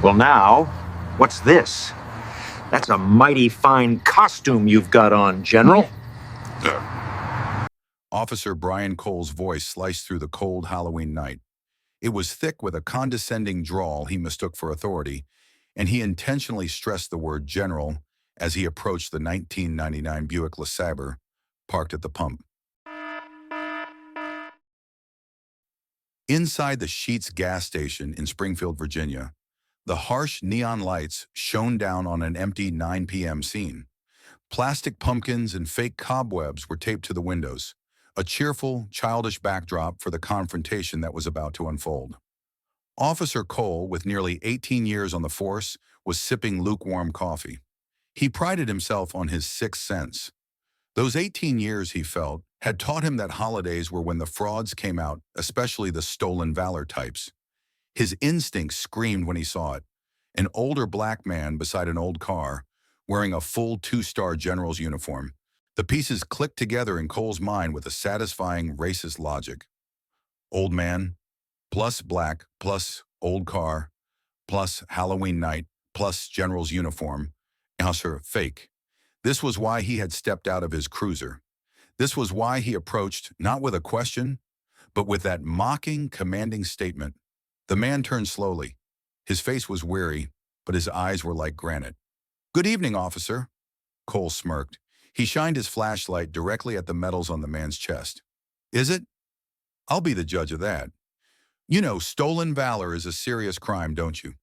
Well, now, what's this? That's a mighty fine costume you've got on, General. Officer Brian Cole's voice sliced through the cold Halloween night. It was thick with a condescending drawl he mistook for authority, and he intentionally stressed the word general as he approached the 1999 Buick LeSabre parked at the pump. Inside the Sheetz gas station in Springfield, Virginia, the harsh neon lights shone down on an empty 9 p.m. scene. Plastic pumpkins and fake cobwebs were taped to the windows, a cheerful, childish backdrop for the confrontation that was about to unfold. Officer Cole, with nearly 18 years on the force, was sipping lukewarm coffee. He prided himself on his sixth sense. Those 18 years, he felt, had taught him that holidays were when the frauds came out, especially the stolen Valor types. His instincts screamed when he saw it. An older black man beside an old car, wearing a full two-star general's uniform. The pieces clicked together in Cole's mind with a satisfying racist logic. Old man, plus black, plus old car, plus Halloween night, plus general's uniform. Sir, fake. This was why he had stepped out of his cruiser. This was why he approached, not with a question, but with that mocking, commanding statement. The man turned slowly. His face was weary, but his eyes were like granite. "Good evening, officer." Cole smirked. He shined his flashlight directly at the medals on the man's chest. "Is it? I'll be the judge of that. You know, stolen valor is a serious crime, don't you?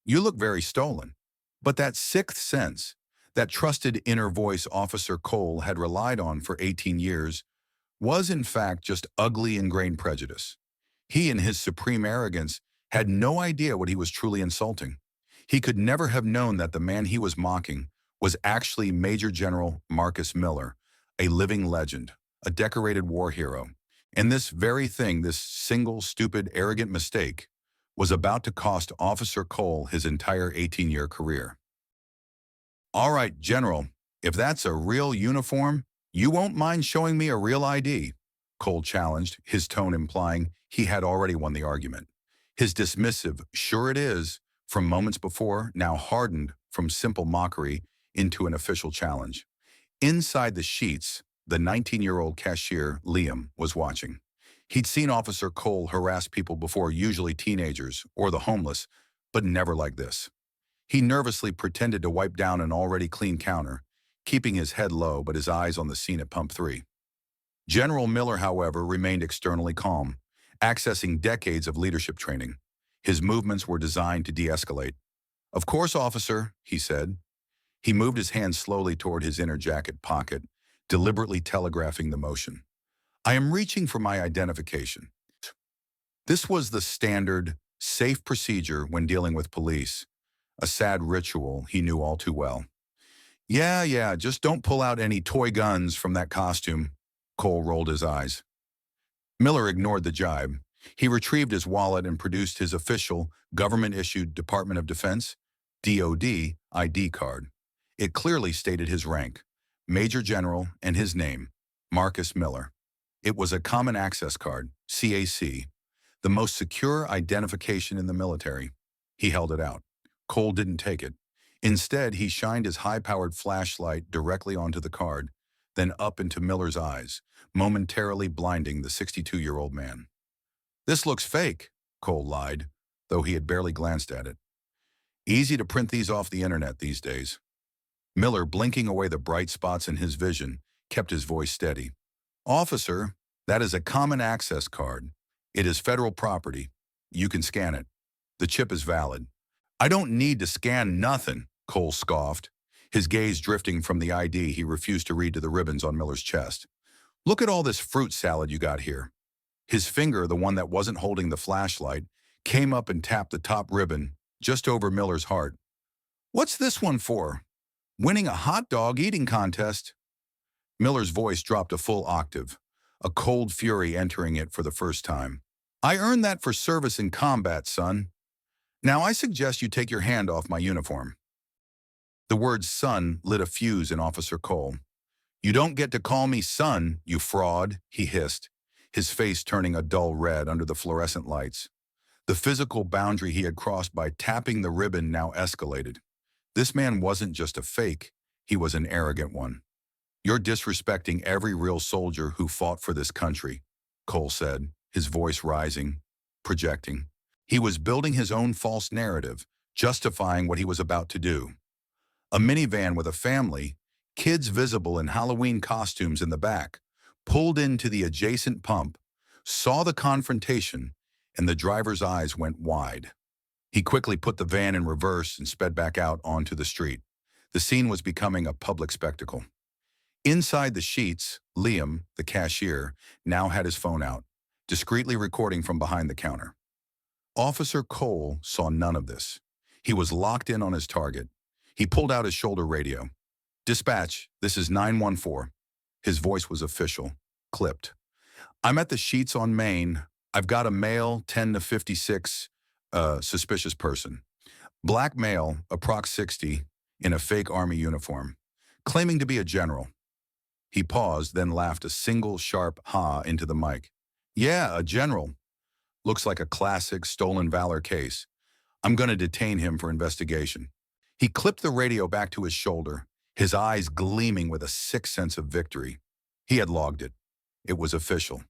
You look very stolen." But that sixth sense, that trusted inner voice Officer Cole had relied on for 18 years, was in fact just ugly ingrained prejudice. He, in his supreme arrogance, had no idea what he was truly insulting. He could never have known that the man he was mocking was actually Major General Marcus Miller, a living legend, a decorated war hero. And this very thing, this single, stupid, arrogant mistake, was about to cost Officer Cole his entire 18-year career. "All right, General, if that's a real uniform, you won't mind showing me a real ID," Cole challenged, his tone implying he had already won the argument. His dismissive, "sure it is," from moments before, now hardened from simple mockery into an official challenge. Inside the Sheetz, the 19-year-old cashier, Liam, was watching. He'd seen Officer Cole harass people before, usually teenagers or the homeless, but never like this. He nervously pretended to wipe down an already clean counter, keeping his head low but his eyes on the scene at Pump 3. General Miller, however, remained externally calm, accessing decades of leadership training. His movements were designed to de-escalate. "Of course, officer," he said. He moved his hand slowly toward his inner jacket pocket, deliberately telegraphing the motion. "I am reaching for my identification." This was the standard, safe procedure when dealing with police, a sad ritual he knew all too well. Yeah, just don't pull out any toy guns from that costume." Cole rolled his eyes. Miller ignored the jibe. He retrieved his wallet and produced his official, government-issued Department of Defense, DoD, ID card. It clearly stated his rank, Major General, and his name, Marcus Miller. It was a common access card, CAC, the most secure identification in the military. He held it out. Cole didn't take it. Instead, he shined his high-powered flashlight directly onto the card, then up into Miller's eyes, momentarily blinding the 62-year-old man. "This looks fake," Cole lied, though he had barely glanced at it. "Easy to print these off the internet these days." Miller, blinking away the bright spots in his vision, kept his voice steady. "Officer, that is a common access card. It is federal property. You can scan it. The chip is valid." "I don't need to scan nothing," Cole scoffed, his gaze drifting from the ID he refused to read to the ribbons on Miller's chest. "Look at all this fruit salad you got here." His finger, the one that wasn't holding the flashlight, came up and tapped the top ribbon, just over Miller's heart. "What's this one for?" "Winning a hot dog eating contest." Miller's voice dropped a full octave, a cold fury entering it for the first time. "I earned that for service in combat, son. Now I suggest you take your hand off my uniform." The word son lit a fuse in Officer Cole. "You don't get to call me son, you fraud," he hissed, his face turning a dull red under the fluorescent lights. The physical boundary he had crossed by tapping the ribbon now escalated. This man wasn't just a fake, he was an arrogant one. "You're disrespecting every real soldier who fought for this country," Cole said, his voice rising, projecting. He was building his own false narrative, justifying what he was about to do. A minivan with a family, kids visible in Halloween costumes in the back, pulled into the adjacent pump, saw the confrontation, and the driver's eyes went wide. He quickly put the van in reverse and sped back out onto the street. The scene was becoming a public spectacle. Inside the Sheetz, Liam, the cashier, now had his phone out, discreetly recording from behind the counter. Officer Cole saw none of this. He was locked in on his target. He pulled out his shoulder radio. "Dispatch, this is 914. His voice was official, clipped. "I'm at the Sheetz on Main. I've got a male, 10 to 56, suspicious person. Black male, approx 60, in a fake army uniform, claiming to be a general." He paused, then laughed a single sharp ha into the mic. "Yeah, a general. Looks like a classic stolen valor case. I'm going to detain him for investigation." He clipped the radio back to his shoulder, his eyes gleaming with a sick sense of victory. He had logged it. It was official.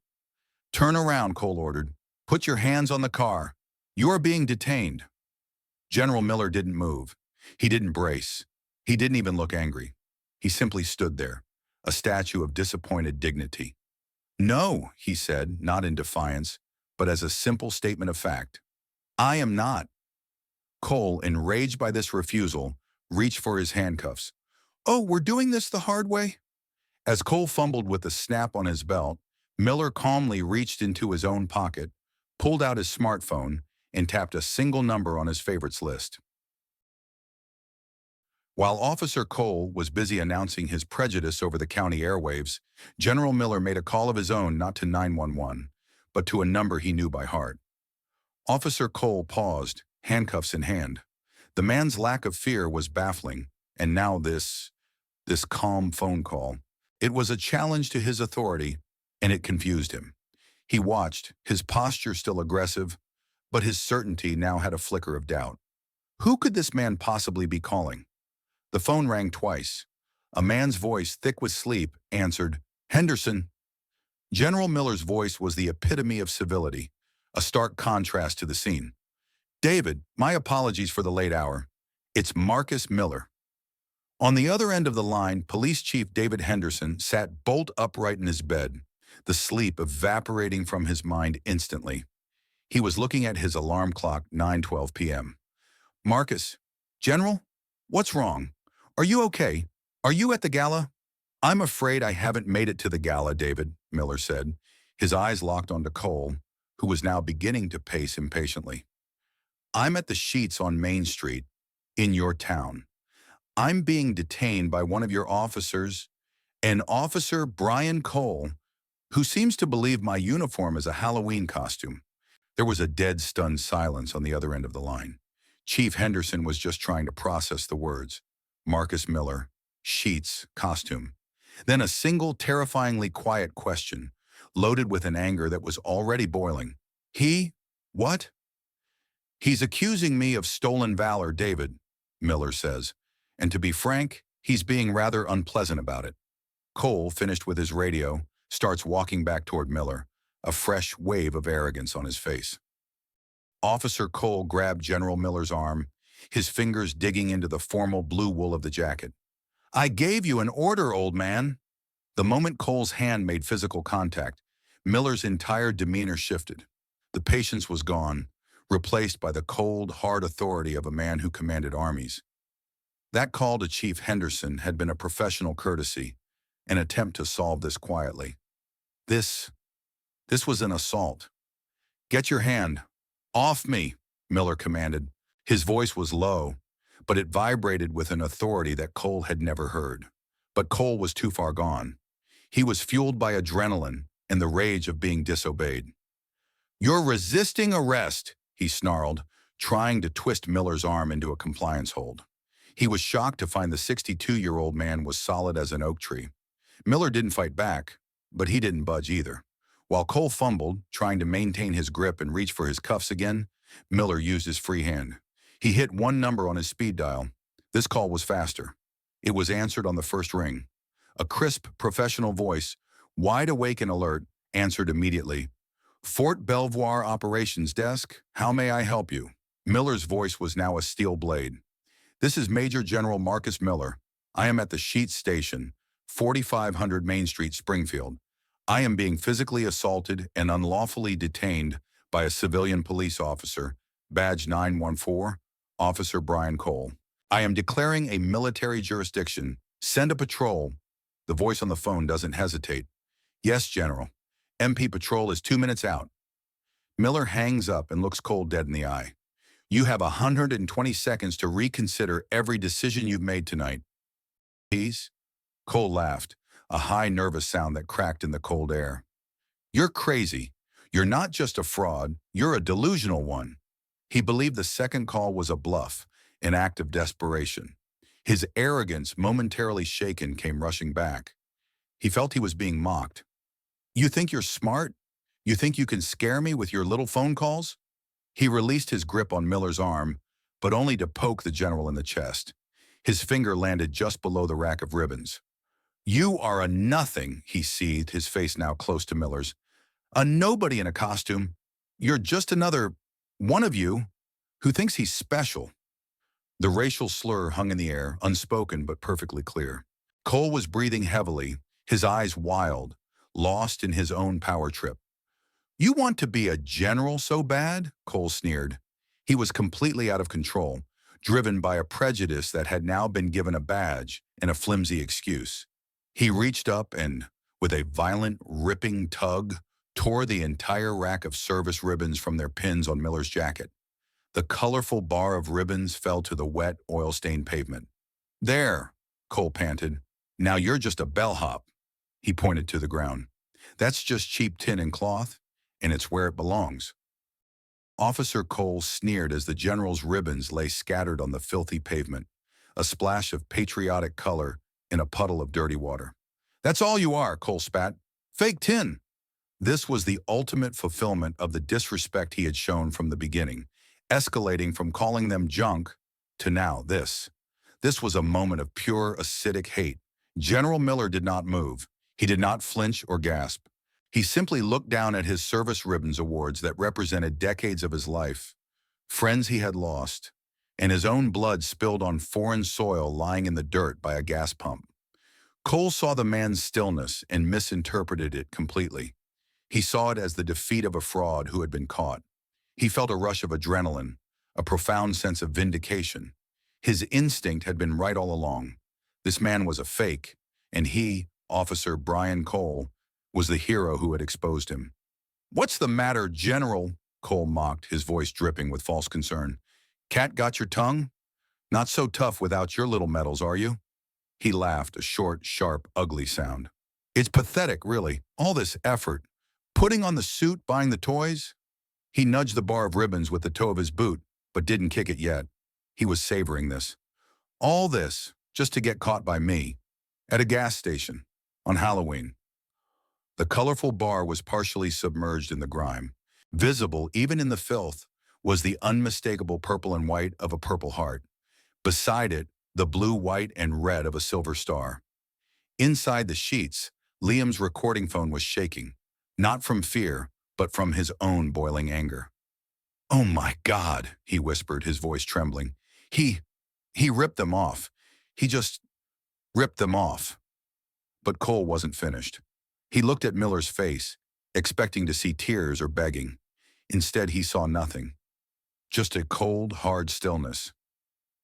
"Turn around," Cole ordered. "Put your hands on the car. You are being detained." General Miller didn't move. He didn't brace. He didn't even look angry. He simply stood there, a statue of disappointed dignity. "No," he said, not in defiance, but as a simple statement of fact. "I am not." Cole, enraged by this refusal, reached for his handcuffs. "Oh, we're doing this the hard way?" As Cole fumbled with the snap on his belt, Miller calmly reached into his own pocket, pulled out his smartphone, and tapped a single number on his favorites list. While Officer Cole was busy announcing his prejudice over the county airwaves, General Miller made a call of his own not to 911, but to a number he knew by heart. Officer Cole paused, handcuffs in hand. The man's lack of fear was baffling, and now this calm phone call. It was a challenge to his authority, and it confused him. He watched, his posture still aggressive, but his certainty now had a flicker of doubt. Who could this man possibly be calling? The phone rang twice. A man's voice, thick with sleep, answered, "Henderson." General Miller's voice was the epitome of civility, a stark contrast to the scene. "David, my apologies for the late hour. It's Marcus Miller." On the other end of the line, Police Chief David Henderson sat bolt upright in his bed, the sleep evaporating from his mind instantly. He was looking at his alarm clock, 9:12 p.m. "Marcus, General, what's wrong? Are you okay? Are you at the gala?" "I'm afraid I haven't made it to the gala, David," Miller said, his eyes locked onto Cole, who was now beginning to pace impatiently. "I'm at the Sheetz on Main Street, in your town. I'm being detained by one of your officers, an Officer Brian Cole, who seems to believe my uniform is a Halloween costume." There was a dead, stunned silence on the other end of the line. Chief Henderson was just trying to process the words. Marcus Miller, Sheetz, costume. Then a single, terrifyingly quiet question, loaded with an anger that was already boiling. "He? What?" "He's accusing me of stolen valor, David," Miller says. "And to be frank, he's being rather unpleasant about it." Cole, finished with his radio, starts walking back toward Miller, a fresh wave of arrogance on his face. Officer Cole grabbed General Miller's arm, his fingers digging into the formal blue wool of the jacket. "I gave you an order, old man." The moment Cole's hand made physical contact, Miller's entire demeanor shifted. The patience was gone, replaced by the cold, hard authority of a man who commanded armies. That call to Chief Henderson had been a professional courtesy, an attempt to solve this quietly. This was an assault. "Get your hand off me," Miller commanded. His voice was low, but it vibrated with an authority that Cole had never heard. But Cole was too far gone. He was fueled by adrenaline and the rage of being disobeyed. "You're resisting arrest," he snarled, trying to twist Miller's arm into a compliance hold. He was shocked to find the 62-year-old man was solid as an oak tree. Miller didn't fight back, but he didn't budge either. While Cole fumbled, trying to maintain his grip and reach for his cuffs again, Miller used his free hand. He hit one number on his speed dial. This call was faster. It was answered on the first ring. A crisp, professional voice, wide awake and alert, answered immediately. Fort Belvoir Operations Desk, how may I help you? Miller's voice was now a steel blade. This is Major General Marcus Miller. I am at the Sheetz station, 4500 Main Street, Springfield. I am being physically assaulted and unlawfully detained by a civilian police officer, badge 914, Officer Brian Cole. I am declaring a military jurisdiction. Send a patrol. The voice on the phone doesn't hesitate. Yes, General. MP patrol is 2 minutes out. Miller hangs up and looks Cole dead in the eye. You have 120 seconds to reconsider every decision you've made tonight. Please? Cole laughed, a high, nervous sound that cracked in the cold air. You're crazy. You're not just a fraud, you're a delusional one. He believed the second call was a bluff, an act of desperation. His arrogance, momentarily shaken, came rushing back. He felt he was being mocked. You think you're smart? You think you can scare me with your little phone calls? He released his grip on Miller's arm, but only to poke the general in the chest. His finger landed just below the rack of ribbons. You are a nothing, he seethed, his face now close to Miller's. A nobody in a costume. You're just another one of you who thinks he's special. The racial slur hung in the air, unspoken but perfectly clear. Cole was breathing heavily, his eyes wild, lost in his own power trip. You want to be a general so bad? Cole sneered. He was completely out of control, driven by a prejudice that had now been given a badge and a flimsy excuse. He reached up and, with a violent, ripping tug, tore the entire rack of service ribbons from their pins on Miller's jacket. The colorful bar of ribbons fell to the wet, oil-stained pavement. There, Cole panted. Now you're just a bellhop. He pointed to the ground. That's just cheap tin and cloth, and it's where it belongs. Officer Cole sneered as the general's ribbons lay scattered on the filthy pavement, a splash of patriotic color in a puddle of dirty water. That's all you are, Cole spat. Fake tin. This was the ultimate fulfillment of the disrespect he had shown from the beginning, escalating from calling them junk to now this. This was a moment of pure acidic hate. General Miller did not move. He did not flinch or gasp. He simply looked down at his service ribbons awards that represented decades of his life, friends he had lost, and his own blood spilled on foreign soil lying in the dirt by a gas pump. Cole saw the man's stillness and misinterpreted it completely. He saw it as the defeat of a fraud who had been caught. He felt a rush of adrenaline, a profound sense of vindication. His instinct had been right all along. This man was a fake, and he, Officer Brian Cole, was the hero who had exposed him. What's the matter, General? Cole mocked, his voice dripping with false concern. Cat got your tongue? Not so tough without your little medals, are you? He laughed, a short, sharp, ugly sound. It's pathetic, really, all this effort. Putting on the suit, buying the toys? He nudged the bar of ribbons with the toe of his boot, but didn't kick it yet. He was savoring this. All this, just to get caught by me, at a gas station, on Halloween. The colorful bar was partially submerged in the grime. Visible, even in the filth, was the unmistakable purple and white of a Purple Heart. Beside it, the blue, white, and red of a Silver Star. Inside the Sheetz, Liam's recording phone was shaking, not from fear, but from his own boiling anger. Oh my God, he whispered, his voice trembling. He ripped them off. He just ripped them off. But Cole wasn't finished. He looked at Miller's face, expecting to see tears or begging. Instead, he saw nothing. Just a cold, hard stillness.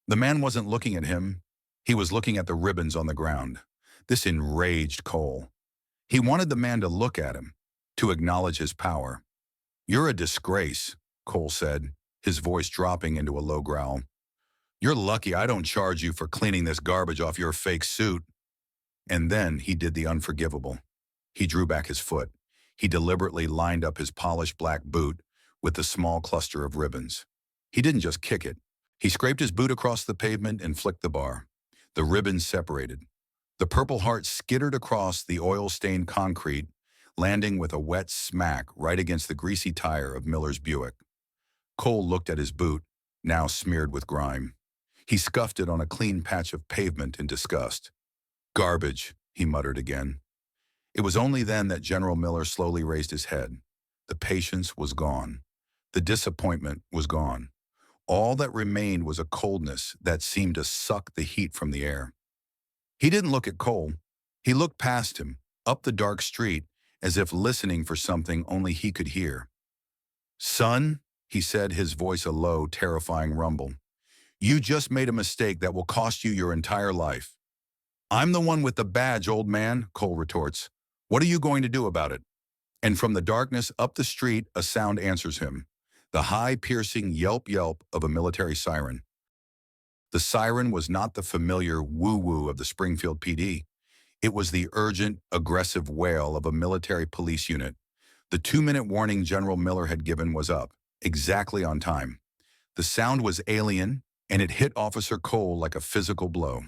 The man wasn't looking at him. He was looking at the ribbons on the ground. This enraged Cole. He wanted the man to look at him, to acknowledge his power. You're a disgrace, Cole said, his voice dropping into a low growl. You're lucky I don't charge you for cleaning this garbage off your fake suit. And then he did the unforgivable. He drew back his foot. He deliberately lined up his polished black boot with the small cluster of ribbons. He didn't just kick it. He scraped his boot across the pavement and flicked the bar. The ribbons separated. The Purple Heart skittered across the oil-stained concrete, landing with a wet smack right against the greasy tire of Miller's Buick. Cole looked at his boot, now smeared with grime. He scuffed it on a clean patch of pavement in disgust. Garbage, he muttered again. It was only then that General Miller slowly raised his head. The patience was gone. The disappointment was gone. All that remained was a coldness that seemed to suck the heat from the air. He didn't look at Cole. He looked past him, up the dark street, as if listening for something only he could hear. "Son," he said, his voice a low, terrifying rumble, "you just made a mistake that will cost you your entire life." "I'm the one with the badge, old man," Cole retorts. "What are you going to do about it?" And from the darkness up the street, a sound answers him. The high, piercing yelp of a military siren. The siren was not the familiar woo-woo of the Springfield PD. It was the urgent, aggressive wail of a military police unit. The 2-minute warning General Miller had given was up, exactly on time. The sound was alien, and it hit Officer Cole like a physical blow.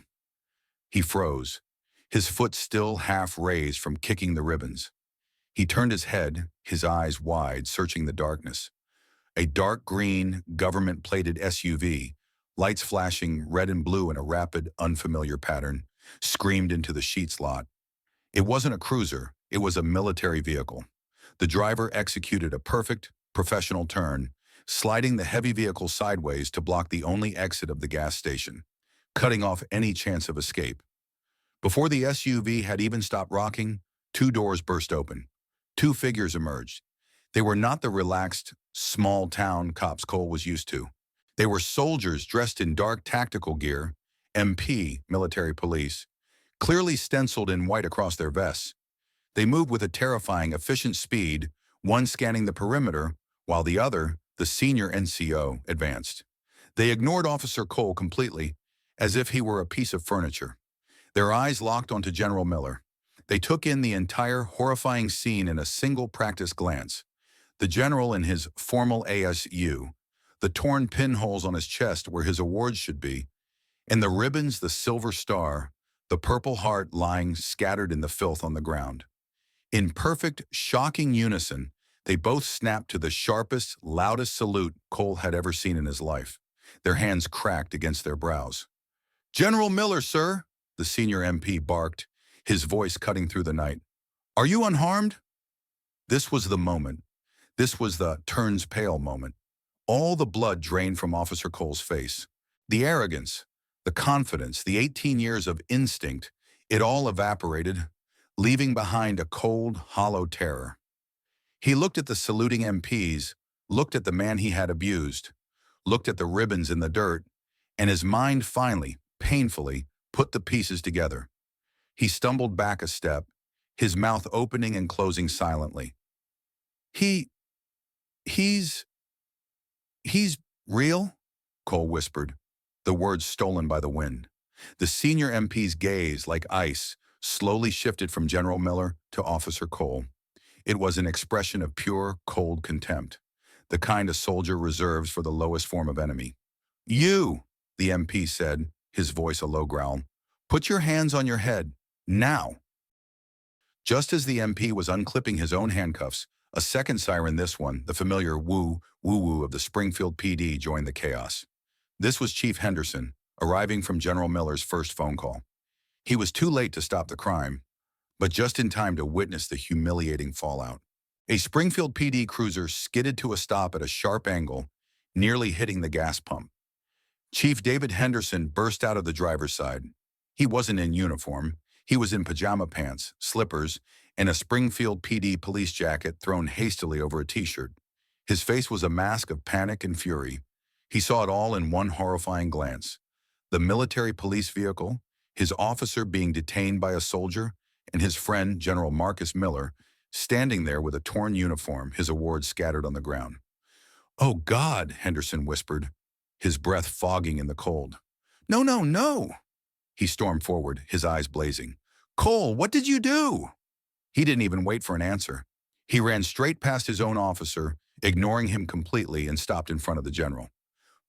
He froze, his foot still half raised from kicking the ribbons. He turned his head, his eyes wide, searching the darkness. A dark green, government-plated SUV, lights flashing red and blue in a rapid, unfamiliar pattern, screamed into the Sheetz lot. It wasn't a cruiser, it was a military vehicle. The driver executed a perfect, professional turn, sliding the heavy vehicle sideways to block the only exit of the gas station, cutting off any chance of escape. Before the SUV had even stopped rocking, 2 doors burst open. 2 figures emerged. They were not the relaxed, small-town cops Cole was used to. They were soldiers dressed in dark tactical gear, MP, military police, clearly stenciled in white across their vests. They moved with a terrifying, efficient speed, one scanning the perimeter, while the other, the senior NCO, advanced. They ignored Officer Cole completely, as if he were a piece of furniture. Their eyes locked onto General Miller. They took in the entire horrifying scene in a single practiced glance. The general in his formal ASU, the torn pinholes on his chest where his awards should be, and the ribbons, the silver star, the purple heart lying scattered in the filth on the ground. In perfect, shocking unison, they both snapped to the sharpest, loudest salute Cole had ever seen in his life. Their hands cracked against their brows. "General Miller, sir," the senior MP barked, his voice cutting through the night. "Are you unharmed?" This was the moment. This was the turns pale moment. All the blood drained from Officer Cole's face. The arrogance, the confidence, the 18 years of instinct, it all evaporated, leaving behind a cold, hollow terror. He looked at the saluting MPs, looked at the man he had abused, looked at the ribbons in the dirt, and his mind finally, painfully, put the pieces together. He stumbled back a step, his mouth opening and closing silently. He's real?" Cole whispered, the words stolen by the wind. The senior MP's gaze, like ice, slowly shifted from General Miller to Officer Cole. It was an expression of pure, cold contempt, the kind a soldier reserves for the lowest form of enemy. "You," the MP said, his voice a low growl, "put your hands on your head, now." Just as the MP was unclipping his own handcuffs, a second siren, this one, the familiar woo-woo of the Springfield PD, joined the chaos. This was Chief Henderson, arriving from General Miller's first phone call. He was too late to stop the crime, but just in time to witness the humiliating fallout. A Springfield PD cruiser skidded to a stop at a sharp angle, nearly hitting the gas pump. Chief David Henderson burst out of the driver's side. He wasn't in uniform. He was in pajama pants, slippers, and a Springfield PD police jacket thrown hastily over a t-shirt. His face was a mask of panic and fury. He saw it all in one horrifying glance. The military police vehicle, his officer being detained by a soldier, and his friend, General Marcus Miller, standing there with a torn uniform, his awards scattered on the ground. "Oh, God," Henderson whispered, his breath fogging in the cold. "No, no, no!" He stormed forward, his eyes blazing. "Cole, what did you do?" He didn't even wait for an answer. He ran straight past his own officer, ignoring him completely, and stopped in front of the general.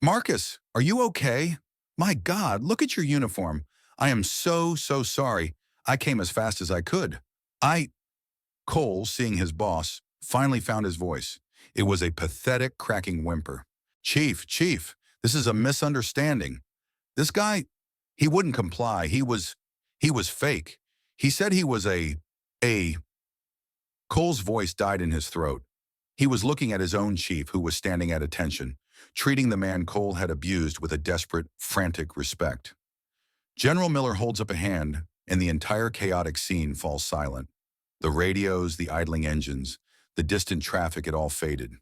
"Marcus, are you okay? My God, look at your uniform. I am so sorry. I came as fast as I could. Cole, seeing his boss, finally found his voice. It was a pathetic, cracking whimper. Chief, this is a misunderstanding. This guy, he wouldn't comply. He was fake. He said he was a. Cole's voice died in his throat. He was looking at his own chief, who was standing at attention, treating the man Cole had abused with a desperate, frantic respect. General Miller holds up a hand, and the entire chaotic scene falls silent. The radios, the idling engines, the distant traffic, it all faded.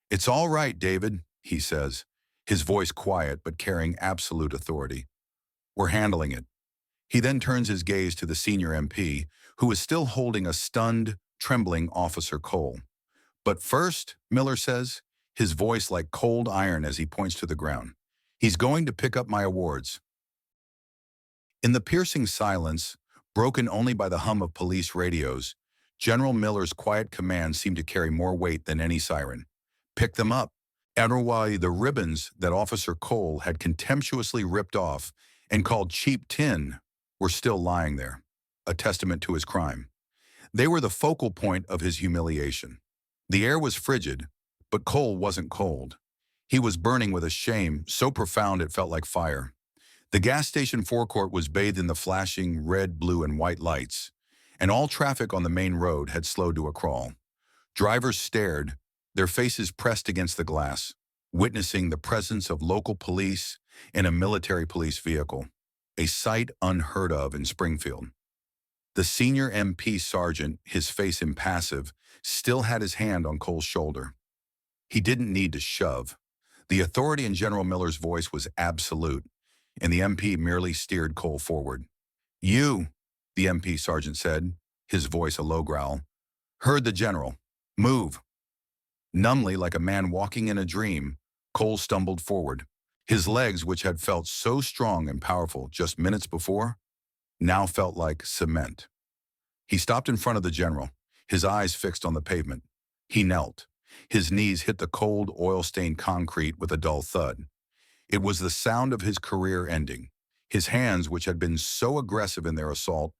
"It's all right, David," he says, his voice quiet but carrying absolute authority. "We're handling it." He then turns his gaze to the senior MP, who is still holding a stunned, trembling Officer Cole. "But first," Miller says, his voice like cold iron as he points to the ground, "he's going to pick up my awards." In the piercing silence, broken only by the hum of police radios, General Miller's quiet command seemed to carry more weight than any siren. "Pick them up." Otherwise, the ribbons that Officer Cole had contemptuously ripped off and called cheap tin were still lying there, a testament to his crime. They were the focal point of his humiliation. The air was frigid, but Cole wasn't cold. He was burning with a shame so profound it felt like fire. The gas station forecourt was bathed in the flashing red, blue, and white lights, and all traffic on the main road had slowed to a crawl. Drivers stared, their faces pressed against the glass, witnessing the presence of local police in a military police vehicle, a sight unheard of in Springfield. The senior MP sergeant, his face impassive, still had his hand on Cole's shoulder. He didn't need to shove. The authority in General Miller's voice was absolute, and the MP merely steered Cole forward. "You," the MP sergeant said, his voice a low growl, "heard the general. Move." Numbly, like a man walking in a dream, Cole stumbled forward. His legs, which had felt so strong and powerful just minutes before, now felt like cement. He stopped in front of the general, his eyes fixed on the pavement. He knelt. His knees hit the cold, oil-stained concrete with a dull thud. It was the sound of his career ending. His hands, which had been so aggressive in their assault,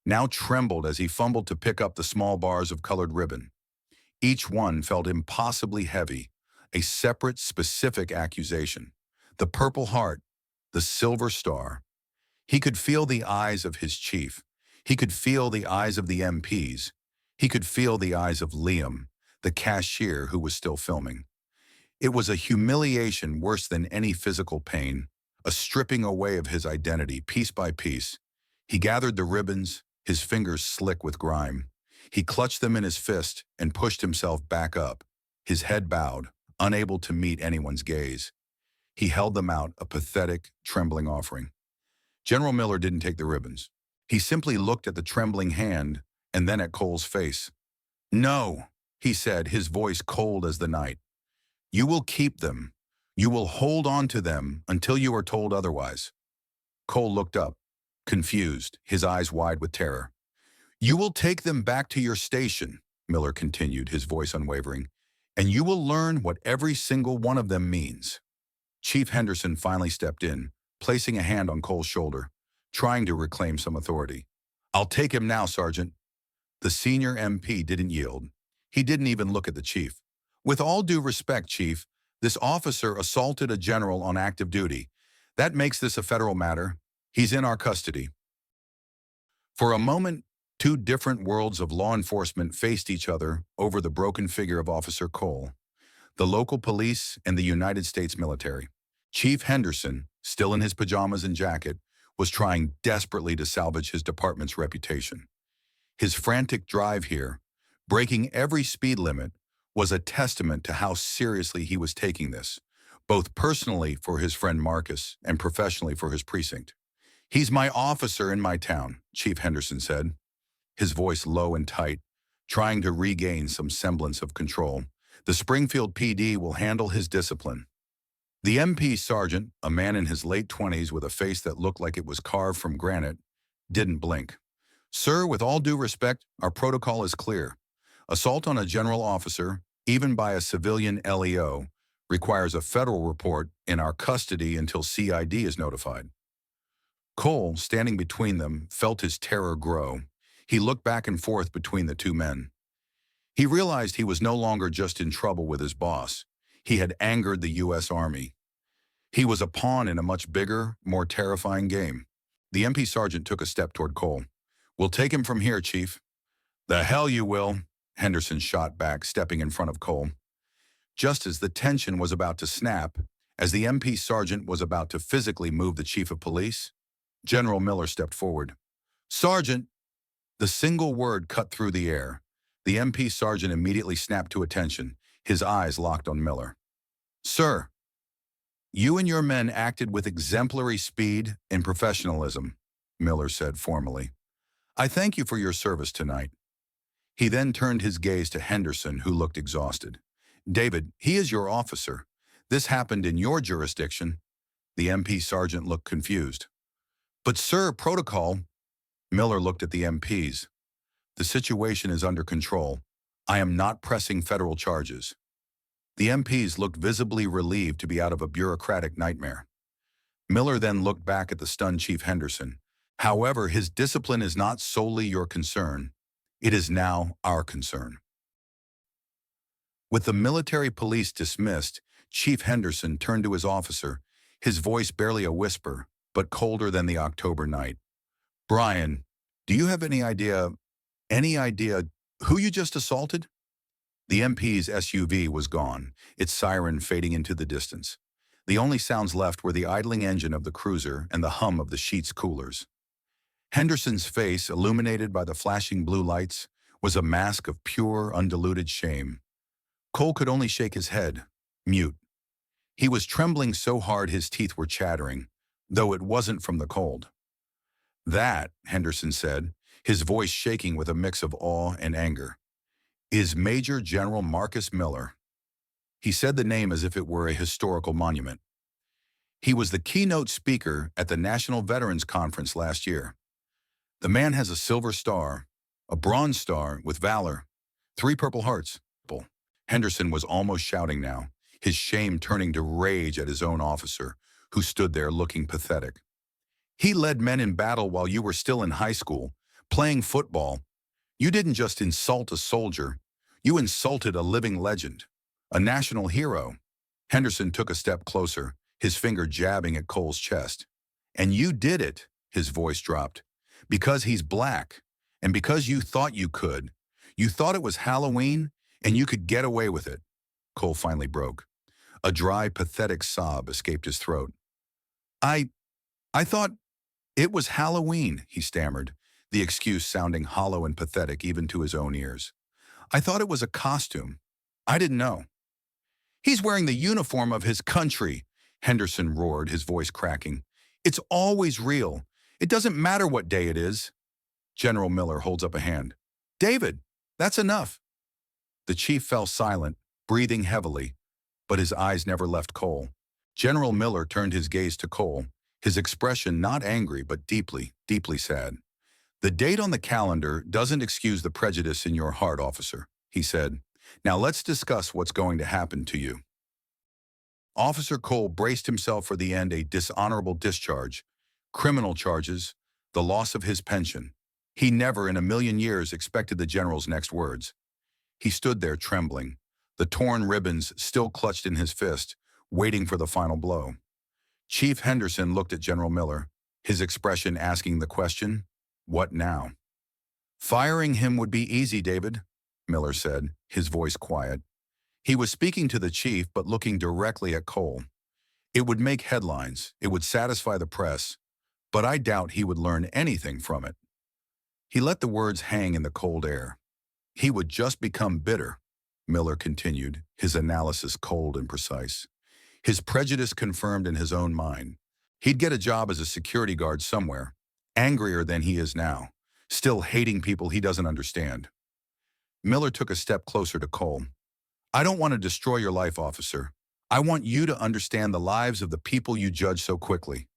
now trembled as he fumbled to pick up the small bars of colored ribbon. Each one felt impossibly heavy, a separate, specific accusation. The Purple Heart, the Silver Star. He could feel the eyes of his chief. He could feel the eyes of the MPs. He could feel the eyes of Liam, the cashier who was still filming. It was a humiliation worse than any physical pain, a stripping away of his identity piece by piece. He gathered the ribbons, his fingers slick with grime. He clutched them in his fist and pushed himself back up, his head bowed, unable to meet anyone's gaze. He held them out, a pathetic, trembling offering. General Miller didn't take the ribbons. He simply looked at the trembling hand and then at Cole's face. "No," he said, his voice cold as the night. "You will keep them. You will hold on to them until you are told otherwise." Cole looked up, confused, his eyes wide with terror. "You will take them back to your station," Miller continued, his voice unwavering, "and you will learn what every single one of them means." Chief Henderson finally stepped in, placing a hand on Cole's shoulder, trying to reclaim some authority. "I'll take him now, Sergeant." The senior MP didn't yield. He didn't even look at the chief. "With all due respect, Chief, this officer assaulted a general on active duty. That makes this a federal matter. He's in our custody." For a moment, two different worlds of law enforcement faced each other over the broken figure of Officer Cole, the local police and the United States military. Chief Henderson, still in his pajamas and jacket, was trying desperately to salvage his department's reputation. His frantic drive here, breaking every speed limit, was a testament to how seriously he was taking this, both personally for his friend Marcus and professionally for his precinct. "He's my officer in my town," Chief Henderson said, his voice low and tight, trying to regain some semblance of control. "The Springfield PD will handle his discipline." The MP sergeant, a man in his late 20s with a face that looked like it was carved from granite, didn't blink. "Sir, with all due respect, our protocol is clear. Assault on a general officer, even by a civilian LEO, requires a federal report in our custody until CID is notified." Cole, standing between them, felt his terror grow. He looked back and forth between the two men. He realized he was no longer just in trouble with his boss. He had angered the U.S. Army. He was a pawn in a much bigger, more terrifying game. The MP sergeant took a step toward Cole. "We'll take him from here, Chief." "The hell you will," Henderson shot back, stepping in front of Cole. Just as the tension was about to snap, as the MP sergeant was about to physically move the chief of police, General Miller stepped forward. "Sergeant!" The single word cut through the air. The MP sergeant immediately snapped to attention, his eyes locked on Miller. "Sir, you and your men acted with exemplary speed and professionalism," Miller said formally. "I thank you for your service tonight." He then turned his gaze to Henderson, who looked exhausted. "David, he is your officer. This happened in your jurisdiction." The MP sergeant looked confused. "But sir, protocol." Miller looked at the MPs. "The situation is under control. I am not pressing federal charges." The MPs looked visibly relieved to be out of a bureaucratic nightmare. Miller then looked back at the stunned Chief Henderson. "However, his discipline is not solely your concern. It is now our concern." With the military police dismissed, Chief Henderson turned to his officer, his voice barely a whisper, but colder than the October night. "Brian, do you have any idea who you just assaulted?" The MP's SUV was gone, its siren fading into the distance. The only sounds left were the idling engine of the cruiser and the hum of the Sheetz coolers. Henderson's face, illuminated by the flashing blue lights, was a mask of pure, undiluted shame. Cole could only shake his head, mute. He was trembling so hard his teeth were chattering, though it wasn't from the cold. "That," Henderson said, his voice shaking with a mix of awe and anger, "is Major General Marcus Miller." He said the name as if it were a historical monument. He was the keynote speaker at the National Veterans Conference last year. The man has a silver star, a bronze star with Valor, 3 Purple Hearts. Henderson was almost shouting now, his shame turning to rage at his own officer, who stood there looking pathetic. "He led men in battle while you were still in high school, playing football. You didn't just insult a soldier, you insulted a living legend, a national hero." Henderson took a step closer, his finger jabbing at Cole's chest. "And you did it," his voice dropped, "because he's black, and because you thought you could. You thought it was Halloween, and you could get away with it." Cole finally broke. A dry, pathetic sob escaped his throat. I thought it was Halloween," he stammered, the excuse sounding hollow and pathetic even to his own ears. "I thought it was a costume. I didn't know." "He's wearing the uniform of his country," Henderson roared, his voice cracking. "It's always real. It doesn't matter what day it is." General Miller holds up a hand. "David, that's enough." The chief fell silent, breathing heavily, but his eyes never left Cole. General Miller turned his gaze to Cole, his expression not angry but deeply, deeply sad. "The date on the calendar doesn't excuse the prejudice in your heart, officer," he said. "Now let's discuss what's going to happen to you." Officer Cole braced himself for the end: a dishonorable discharge, criminal charges, the loss of his pension. He never in a million years expected the general's next words. He stood there trembling, the torn ribbons still clutched in his fist, waiting for the final blow. Chief Henderson looked at General Miller, his expression asking the question, "What now?" "Firing him would be easy, David," Miller said, his voice quiet. He was speaking to the chief but looking directly at Cole. "It would make headlines, it would satisfy the press, but I doubt he would learn anything from it." He let the words hang in the cold air. "He would just become bitter," Miller continued, his analysis cold and precise. "His prejudice confirmed in his own mind. He'd get a job as a security guard somewhere, angrier than he is now, still hating people he doesn't understand." Miller took a step closer to Cole. "I don't want to destroy your life, officer. I want you to understand the lives of the people you judge so quickly."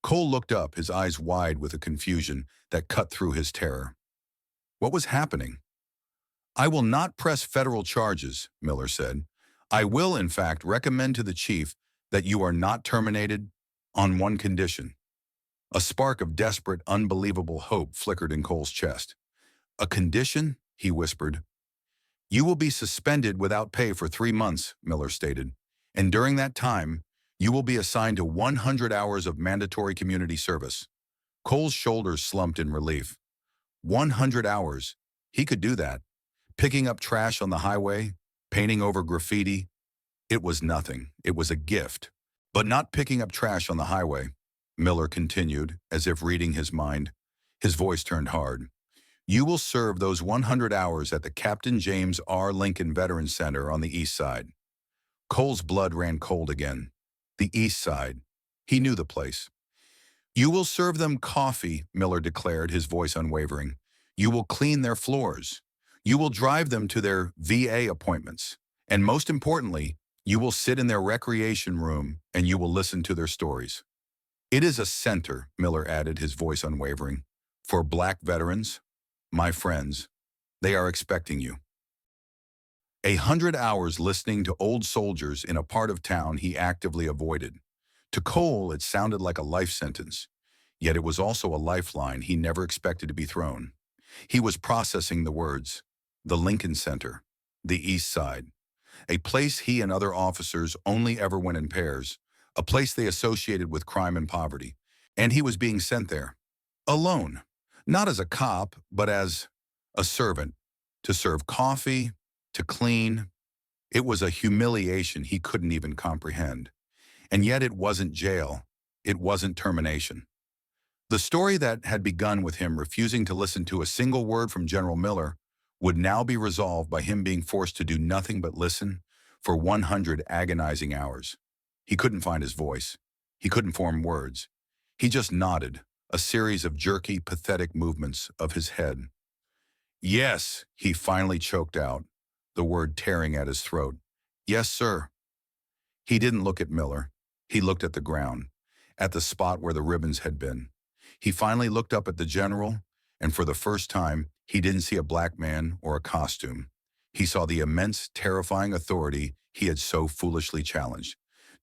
Cole looked up, his eyes wide with a confusion that cut through his terror. What was happening? "I will not press federal charges," Miller said. "I will, in fact, recommend to the chief that you are not terminated on one condition." A spark of desperate, unbelievable hope flickered in Cole's chest. "A condition?" he whispered. "You will be suspended without pay for 3 months," Miller stated. And during that time, you will be assigned to 100 hours of mandatory community service. Cole's shoulders slumped in relief. 100 hours. He could do that. Picking up trash on the highway, painting over graffiti. It was nothing. It was a gift. But not picking up trash on the highway, Miller continued, as if reading his mind. His voice turned hard. You will serve those 100 hours at the Captain James R. Lincoln Veterans Center on the East Side. Cole's blood ran cold again. The East Side. He knew the place. You will serve them coffee, Miller declared, his voice unwavering. You will clean their floors. You will drive them to their VA appointments. And most importantly, you will sit in their recreation room and you will listen to their stories. It is a center, Miller added, his voice unwavering, for Black veterans. My friends, they are expecting you. 100 hours listening to old soldiers in a part of town he actively avoided. To Cole, it sounded like a life sentence, yet it was also a lifeline he never expected to be thrown. He was processing the words. The Lincoln Center, the East Side, a place he and other officers only ever went in pairs, a place they associated with crime and poverty, and he was being sent there, alone, not as a cop, but as a servant, to serve coffee, to clean. It was a humiliation he couldn't even comprehend. And yet it wasn't jail. It wasn't termination. The story that had begun with him refusing to listen to a single word from General Miller would now be resolved by him being forced to do nothing but listen for 100 agonizing hours. He couldn't find his voice. He couldn't form words. He just nodded, a series of jerky, pathetic movements of his head. Yes, he finally choked out, the word tearing at his throat. Yes, sir. He didn't look at Miller. He looked at the ground, at the spot where the ribbons had been. He finally looked up at the general, and for the first time, he didn't see a black man or a costume. He saw the immense, terrifying authority he had so foolishly challenged.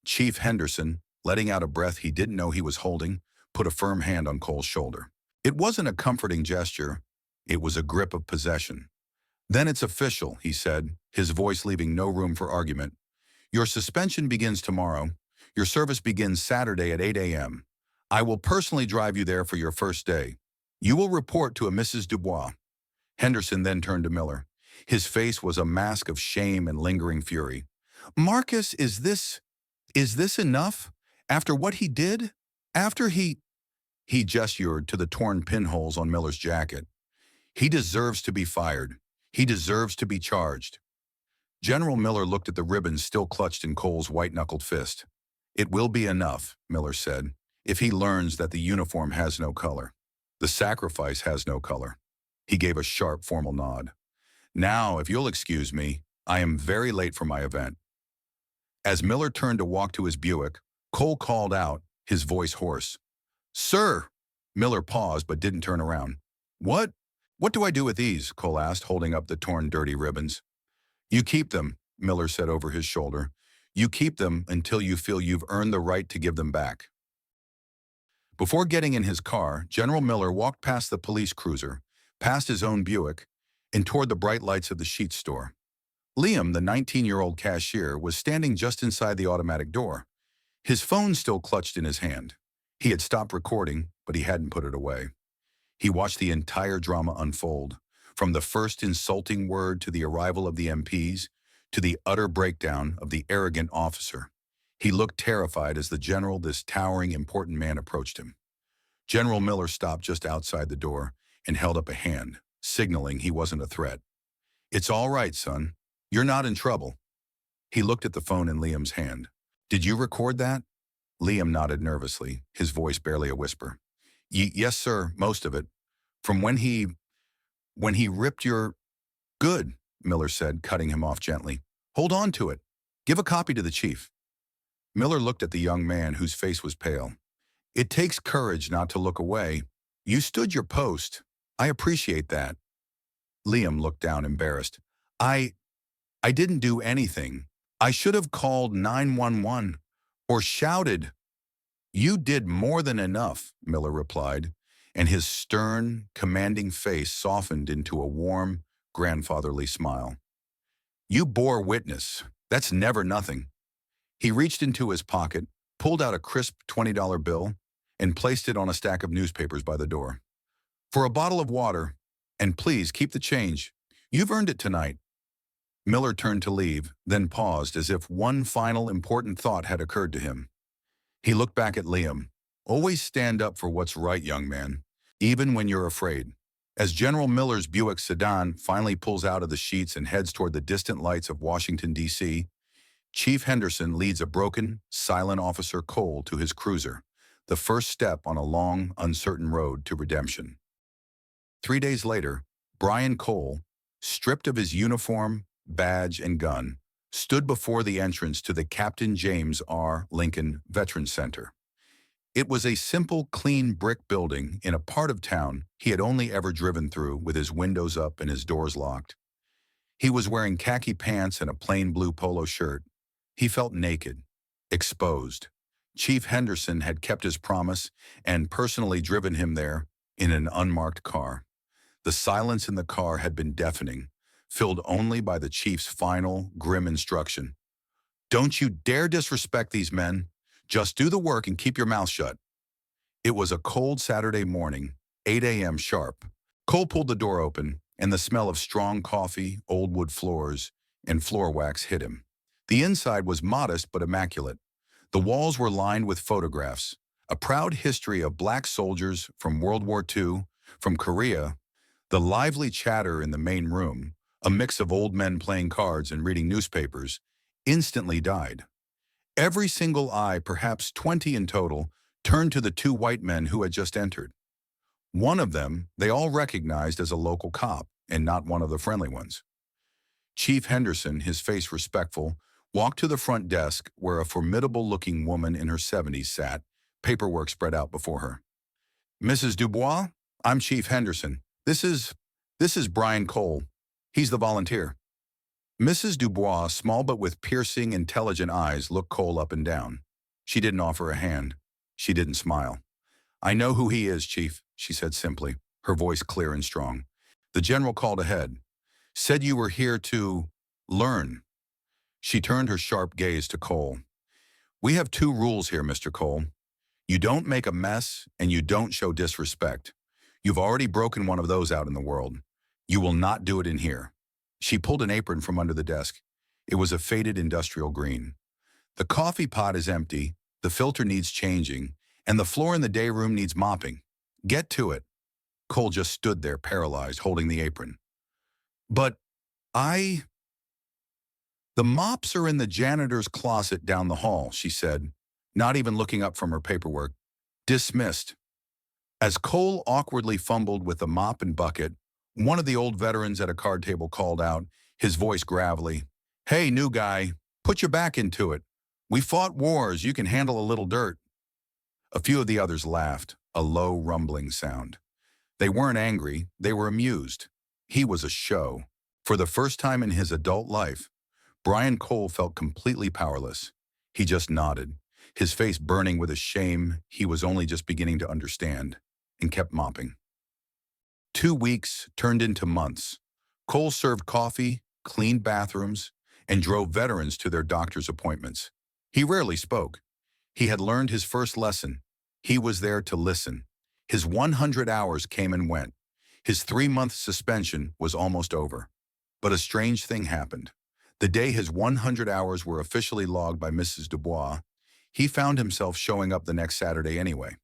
Chief Henderson, letting out a breath he didn't know he was holding, put a firm hand on Cole's shoulder. It wasn't a comforting gesture. It was a grip of possession. Then it's official, he said, his voice leaving no room for argument. Your suspension begins tomorrow. Your service begins Saturday at 8 a.m. I will personally drive you there for your first day. You will report to a Mrs. Dubois. Henderson then turned to Miller. His face was a mask of shame and lingering fury. Marcus, is this enough? After what he did? After he gestured to the torn pinholes on Miller's jacket. He deserves to be fired. He deserves to be charged. General Miller looked at the ribbons still clutched in Cole's white-knuckled fist. It will be enough, Miller said, if he learns that the uniform has no color. The sacrifice has no color. He gave a sharp, formal nod. Now, if you'll excuse me, I am very late for my event. As Miller turned to walk to his Buick, Cole called out, his voice hoarse. Sir! Miller paused but didn't turn around. What? What do I do with these? Cole asked, holding up the torn, dirty ribbons. You keep them, Miller said over his shoulder. You keep them until you feel you've earned the right to give them back. Before getting in his car, General Miller walked past the police cruiser, past his own Buick, and toward the bright lights of the Sheetz store. Liam, the 19-year-old cashier, was standing just inside the automatic door, his phone still clutched in his hand. He had stopped recording, but he hadn't put it away. He watched the entire drama unfold, from the first insulting word to the arrival of the MPs, to the utter breakdown of the arrogant officer. He looked terrified as the general, this towering, important man, approached him. General Miller stopped just outside the door and held up a hand, signaling he wasn't a threat. It's all right, son. You're not in trouble. He looked at the phone in Liam's hand. Did you record that? Liam nodded nervously, his voice barely a whisper. Yes, sir, most of it. From when he ripped your... Good, Miller said, cutting him off gently. Hold on to it. Give a copy to the chief. Miller looked at the young man whose face was pale. It takes courage not to look away. You stood your post. I appreciate that. Liam looked down, embarrassed. I didn't do anything. I should have called 911 or shouted. You did more than enough, Miller replied, and his stern, commanding face softened into a warm, grandfatherly smile. You bore witness. That's never nothing. He reached into his pocket, pulled out a crisp $20 bill, and placed it on a stack of newspapers by the door. "For a bottle of water, and please keep the change. You've earned it tonight." Miller turned to leave, then paused as if one final important thought had occurred to him. He looked back at Liam. "Always stand up for what's right, young man, even when you're afraid." As General Miller's Buick sedan finally pulls out of the Sheetz and heads toward the distant lights of Washington, D.C., Chief Henderson leads a broken, silent Officer Cole to his cruiser, the first step on a long, uncertain road to redemption. 3 days later, Brian Cole, stripped of his uniform, badge, and gun, stood before the entrance to the Captain James R. Lincoln Veterans Center. It was a simple, clean brick building in a part of town he had only ever driven through with his windows up and his doors locked. He was wearing khaki pants and a plain blue polo shirt. He felt naked, exposed. Chief Henderson had kept his promise and personally driven him there in an unmarked car. The silence in the car had been deafening, filled only by the chief's final, grim instruction. "Don't you dare disrespect these men. Just do the work and keep your mouth shut." It was a cold Saturday morning, 8 a.m. sharp. Cole pulled the door open, and the smell of strong coffee, old wood floors, and floor wax hit him. The inside was modest but immaculate. The walls were lined with photographs, a proud history of black soldiers from World War II, from Korea. The lively chatter in the main room, a mix of old men playing cards and reading newspapers, instantly died. Every single eye, perhaps 20 in total, turned to the two white men who had just entered. One of them they all recognized as a local cop, and not one of the friendly ones. Chief Henderson, his face respectful, walked to the front desk where a formidable-looking woman in her 70s sat, paperwork spread out before her. "Mrs. Dubois, I'm Chief Henderson. This is Brian Cole. He's the volunteer." Mrs. Dubois, small but with piercing, intelligent eyes, looked Cole up and down. She didn't offer a hand. She didn't smile. "I know who he is, Chief," she said simply, her voice clear and strong. "The general called ahead. Said you were here to learn." She turned her sharp gaze to Cole. "We have two rules here, Mr. Cole. You don't make a mess, and you don't show disrespect. You've already broken one of those out in the world. You will not do it in here." She pulled an apron from under the desk. It was a faded industrial green. "The coffee pot is empty, the filter needs changing, and the floor in the day room needs mopping. Get to it." Cole just stood there paralyzed, holding the apron. "But the mops are in the janitor's closet down the hall," she said, not even looking up from her paperwork. "Dismissed." As Cole awkwardly fumbled with the mop and bucket, one of the old veterans at a card table called out, his voice gravelly, "Hey, new guy, put your back into it. We fought wars, you can handle a little dirt." A few of the others laughed, a low rumbling sound. They weren't angry, they were amused. He was a show. For the first time in his adult life, Brian Cole felt completely powerless. He just nodded, his face burning with a shame he was only just beginning to understand, and kept mopping. 2 weeks turned into months. Cole served coffee, cleaned bathrooms, and drove veterans to their doctor's appointments. He rarely spoke. He had learned his first lesson. He was there to listen. His 100 hours came and went. His 3-month suspension was almost over. But a strange thing happened. The day his 100 hours were officially logged by Mrs. Dubois, he found himself showing up the next Saturday anyway.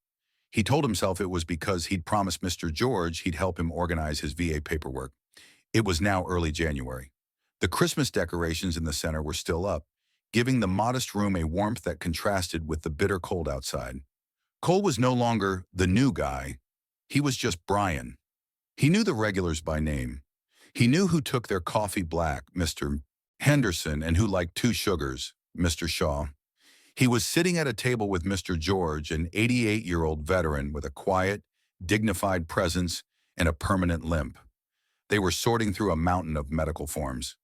He told himself it was because he'd promised Mr. George he'd help him organize his VA paperwork. It was now early January. The Christmas decorations in the center were still up, giving the modest room a warmth that contrasted with the bitter cold outside. Cole was no longer the new guy. He was just Brian. He knew the regulars by name. He knew who took their coffee black, Mr. Henderson, and who liked 2 sugars, Mr. Shaw. He was sitting at a table with Mr. George, an 88-year-old veteran with a quiet, dignified presence and a permanent limp. They were sorting through a mountain of medical forms.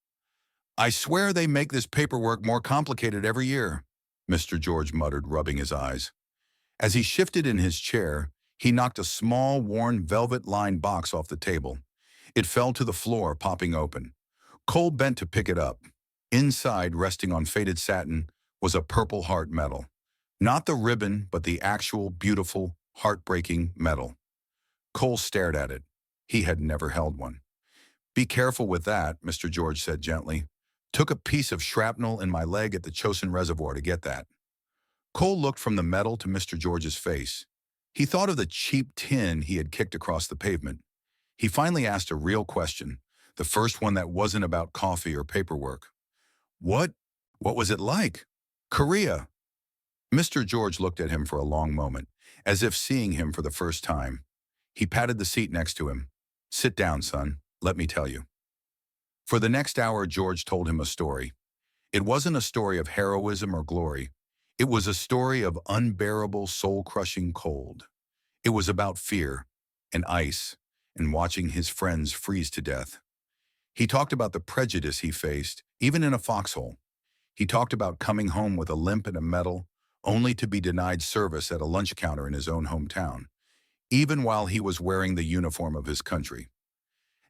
"I swear they make this paperwork more complicated every year," Mr. George muttered, rubbing his eyes. As he shifted in his chair, he knocked a small, worn, velvet-lined box off the table. It fell to the floor, popping open. Cole bent to pick it up. Inside, resting on faded satin, was a Purple Heart medal. Not the ribbon, but the actual, beautiful, heartbreaking medal. Cole stared at it. He had never held one. "Be careful with that," Mr. George said gently. "Took a piece of shrapnel in my leg at the Chosin Reservoir to get that." Cole looked from the medal to Mr. George's face. He thought of the cheap tin he had kicked across the pavement. He finally asked a real question, the first one that wasn't about coffee or paperwork. What was it like? Korea. Mr. George looked at him for a long moment, as if seeing him for the first time. He patted the seat next to him. "Sit down, son. Let me tell you." For the next hour, George told him a story. It wasn't a story of heroism or glory. It was a story of unbearable, soul-crushing cold. It was about fear and ice and watching his friends freeze to death. He talked about the prejudice he faced, even in a foxhole. He talked about coming home with a limp and a medal, only to be denied service at a lunch counter in his own hometown, even while he was wearing the uniform of his country.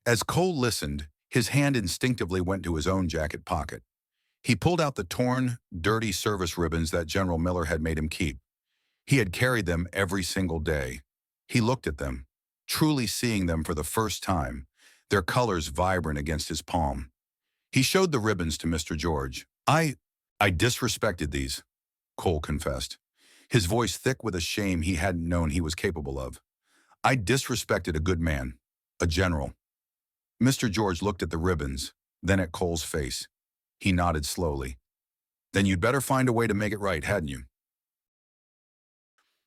As Cole listened, his hand instinctively went to his own jacket pocket. He pulled out the torn, dirty service ribbons that General Miller had made him keep. He had carried them every single day. He looked at them, truly seeing them for the first time, their colors vibrant against his palm. He showed the ribbons to Mr. George. I disrespected these," Cole confessed, his voice thick with a shame he hadn't known he was capable of. "I disrespected a good man, a general." Mr. George looked at the ribbons, then at Cole's face. He nodded slowly. "Then you'd better find a way to make it right, hadn't you?"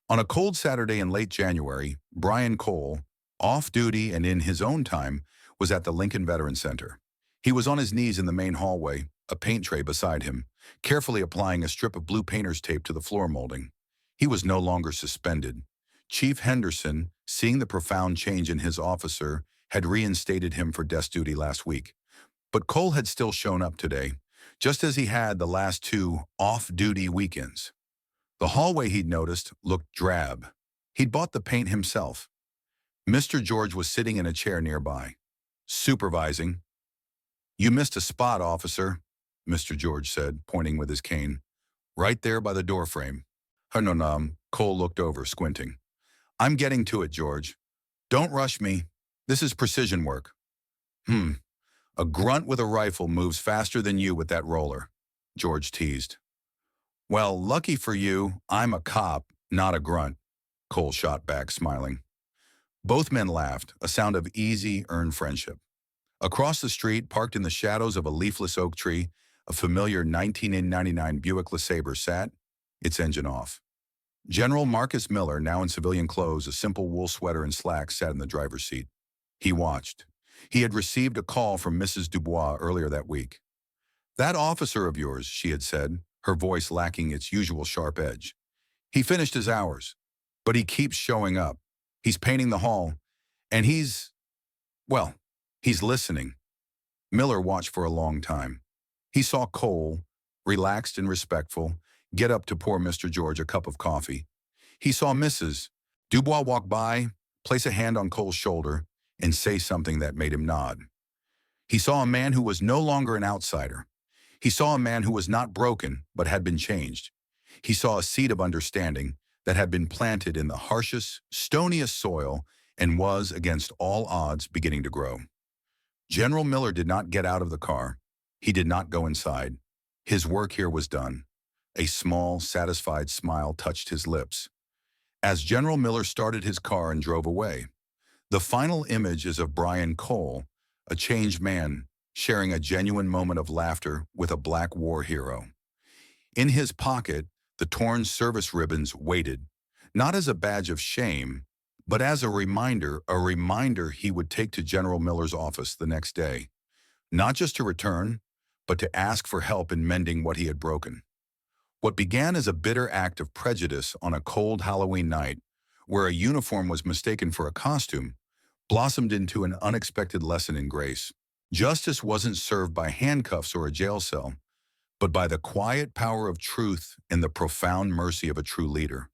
On a cold Saturday in late January, Brian Cole, off duty and in his own time, was at the Lincoln Veteran Center. He was on his knees in the main hallway, a paint tray beside him, carefully applying a strip of blue painter's tape to the floor molding. He was no longer suspended. Chief Henderson, seeing the profound change in his officer, had reinstated him for desk duty last week. But Cole had still shown up today, just as he had the last two off-duty weekends. The hallway, he'd noticed, looked drab. He'd bought the paint himself. Mr. George was sitting in a chair nearby, supervising. "You missed a spot, officer," Mr. George said, pointing with his cane. "Right there by the doorframe." "No, Cole looked over, squinting. "I'm getting to it, George. Don't rush me. This is precision work." A grunt with a rifle moves faster than you with that roller," George teased. "Well, lucky for you, I'm a cop, not a grunt," Cole shot back, smiling. Both men laughed, a sound of easy, earned friendship. Across the street, parked in the shadows of a leafless oak tree, a familiar 1999 Buick LeSabre sat, its engine off. General Marcus Miller, now in civilian clothes, a simple wool sweater and slacks, sat in the driver's seat. He watched. He had received a call from Mrs. Dubois earlier that week. "That officer of yours," she had said, her voice lacking its usual sharp edge. "He finished his hours, but he keeps showing up. He's painting the hall, and he's listening." Miller watched for a long time. He saw Cole, relaxed and respectful, get up to pour Mr. George a cup of coffee. He saw Mrs. Dubois walk by, place a hand on Cole's shoulder, and say something that made him nod. He saw a man who was no longer an outsider. He saw a man who was not broken, but had been changed. He saw a seed of understanding that had been planted in the harshest, stoniest soil and was, against all odds, beginning to grow. General Miller did not get out of the car. He did not go inside. His work here was done. A small, satisfied smile touched his lips. As General Miller started his car and drove away, the final image is of Brian Cole, a changed man, sharing a genuine moment of laughter with a black war hero. In his pocket, the torn service ribbons waited, not as a badge of shame, but as a reminder he would take to General Miller's office the next day, not just to return, but to ask for help in mending what he had broken. What began as a bitter act of prejudice on a cold Halloween night, where a uniform was mistaken for a costume, blossomed into an unexpected lesson in grace. Justice wasn't served by handcuffs or a jail cell, but by the quiet power of truth and the profound mercy of a true leader.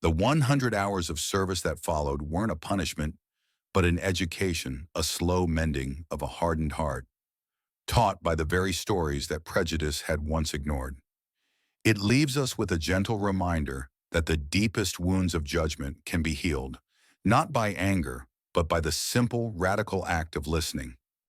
The 100 hours of service that followed weren't a punishment, but an education, a slow mending of a hardened heart, taught by the very stories that prejudice had once ignored. It leaves us with a gentle reminder that the deepest wounds of judgment can be healed, not by anger, but by the simple, radical act of listening.